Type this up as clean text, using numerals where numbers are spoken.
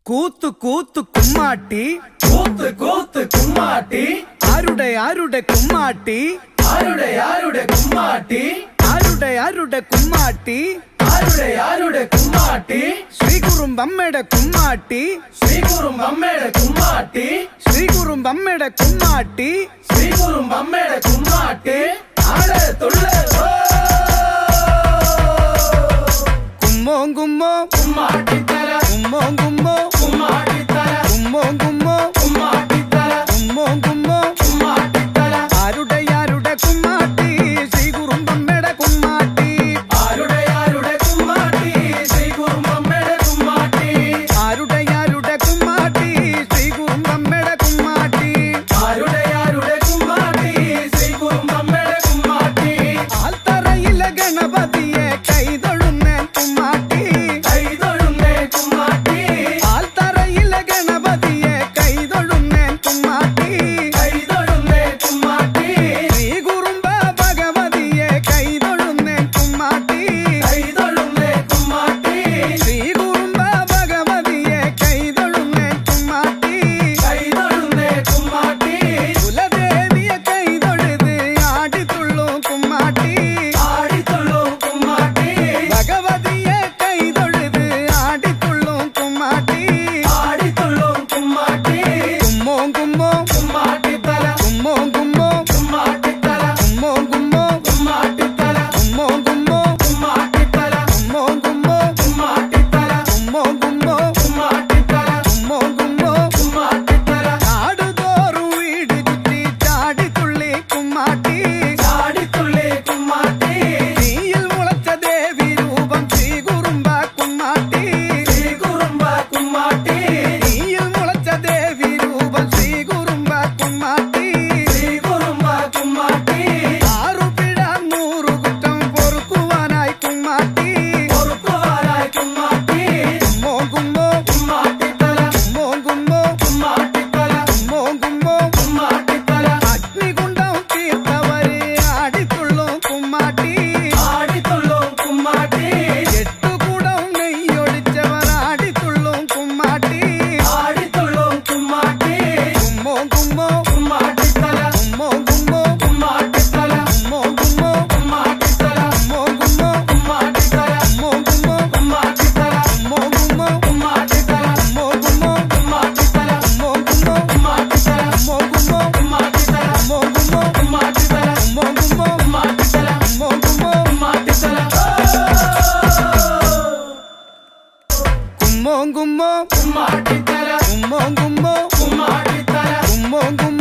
കൂത്തു കൂത്തു കുമ്മാട്ടി കൂത്ത് കൂത്ത് കുമ്മാട്ടി ആരുടെ കുമ്മാട്ടി ആരുടെ കുമ്മാട്ടി ആരുടെ കുമ്മാട്ടി ആരുടെ കുമ്മാട്ടി ശ്രീകുറുമ്പമ്മയുടെ കുമ്മാട്ടി ശ്രീകുറുമ്പമ്മയുടെ കുമ്മാട്ടി ശ്രീകുറുമ്പമ്മയുടെ കുമ്മാട്ടി ശ്രീകുറുമ്പമ്മയുടെ കുമ്മാട്ടി ആടെ തുള്ളേ കുമ്മോ കുമ്മോ കുമ്മാട്ടിത്തല കുമ്മോ കുമ്മോ കുമ്മാട്ടിത്തല കുമ്മോ കുമ്മോ കുമ്മാട്ടിത്തല കുമ്മോ കുമ്മോ കുമ്മാട്ടിത്തല ആരുടെ കുമ്മാട്ടി ശ്രീകുറുമ്പമ്മയുടെ കുമ്മാട്ടി ആരുടെ കുമ്മാട്ടി ശ്രീകുറുമ്പമ്മയുടെ കുമ്മാട്ടി ആരുടെ കുമ്മാട്ടി ശ്രീകുറുമ്പമ്മയുടെ കുമ്മാട്ടി ആരുടെ കുമ്മാട്ടി ശ്രീകുറുമ്പമ്മയുടെ കുമ്മാട്ടി ആൽത്തറയിലെ ഗണപതിയെ കൈതൊഴുന്നേ കുമ്മാട്ടി കൈതൊഴുന്നേ കുമ്മാട്ടി ആൽത്തറയിലെ ഗണപതിയെ കൈതൊഴുന്നേ കുമ്മാട്ടി കൈതൊഴുന്നേ കുമ്മാട്ടി ശ്രീകുറുമ്പ ഭഗവതിയെ കൈതൊഴുന്നേ കുമ്മാട്ടി കൈതൊഴുന്നേ കുമ്മാട്ടി ശ്രീകുറുമ്പ ഭഗവതിയെ കൈതൊഴുന്നേ കുമ്മാട്ടി കൈതൊഴുന്നേ കുമ്മാട്ടി കുലദേവിയെ കൈതൊഴുത് ആടിത്തുള്ളൂ കുമ്മാട്ടി ആടിത്തുള്ളൂ കുമ്മാട്ടി ഭഗവതിയെ കൈതൊഴുത് ആടിത്തുള്ളൂ കുമ്മാട്ടി ആടിത്തുള്ളൂ കുമ്മാട്ടി കുമ്മോ കുമ്മോ കുമ്മാട്ടിത്തല കുമ്മോ കുമ്മോ കുമ്മാട്ടിത്തല കുമ്മോ കുമ്മോ കുമ്മാട്ടിത്തല കുമ്മോ കുമ്മോ കുമ്മാട്ടിത്തല കുമ്മോ കുമ്മോ കുമ്മാട്ടിത്തല കുമ്മോ കുമ്മോ കുമ്മാട്ടിത്തല കുമ്മോ കുമ്മോ കുമ്മാട്ടിത്തല നാടുതോറും വീട് ചുറ്റി ചാടിത്തുള്ളി കുമ്മാട്ടി ചാടിത്തുള്ളി കുമ്മാട്ടി തീയിൽ മുളച്ച ദേവി രൂപം ശ്രീകുറുമ്പ കുമ്മാട്ടി ശ്രീകുറുമ്പ കുമ്മാട്ടി തീയിൽ മുളച്ച ദേവി രൂപം ശ്രീകുറുമ്പ കുമ്മാട്ടി ശ്രീകുറുമ്പ കുമ്മാട്ടി ആറുപിഴ 100 കുറ്റം പൊറുക്കുവാനായി കുമ്മാട്ടി പൊറുക്കുവാനായി കുമ്മാട്ടി കുമ്മോ കുമ്മോ കുമ്മാട്ടിത്തല കുമ്മോ കുമ്മോ കുമ്മാട്ടിത്തല കുമ്മോ കുമ്മോ കുമ്മാട്ടിത്തല അഗ്നികുണ്ഡം തീർത്തവര് ആടിത്തുള്ളും കുമ്മാട്ടി ആടിത്തുള്ളൂ കുമ്മാട്ടി എട്ടുകൂടം നെയ്യൊഴിച്ചവർ ആടിത്തുള്ളും കുമ്മാട്ടി ആടിത്തുള്ളൂ കുമ്മാട്ടി കുമ്മോ കുമ്മോ കുമ്മാട്ടിത്തല കുമ്മോ കുമ്മോ കുമ്മാട്ടിത്തല കുമ്മോ കുമ്മോ കുമ്മാട്ടിത്തല കുമ്മോ കുമ്മോ കുമ്മാട്ടിത്തല കുമ്മോ കുമ്മോ കുമ്മാട്ടിത്തല കുമ്മോ കുമ്മോ കുമ്മാട്ടിത്തല കുമ്മോ കുമ്മോ കുമ്മാട്ടിത്തല കുമ്മോ കുമ്മോ കുമ്മാട്ടിത്തല കുമ്മോ കുമ്മോ കുമ്മാട്ടിത്തല കുമ്മോ കുമ്മോ കുമ്മാട്ടിത്തല കുമ്മോ കുമ്മോ കുമ്മാട്ടിത്തല കുമ്മോ കുമ്മോ കുമ്മാട്ടിത്തല കുമ്മോ കുമ്മോ കുമ്മാട്ടിത്തല കുമ്മോ കുമ്മോ കുമ്മാട്ടിത്തല കുമ്മോ കുമ്മോ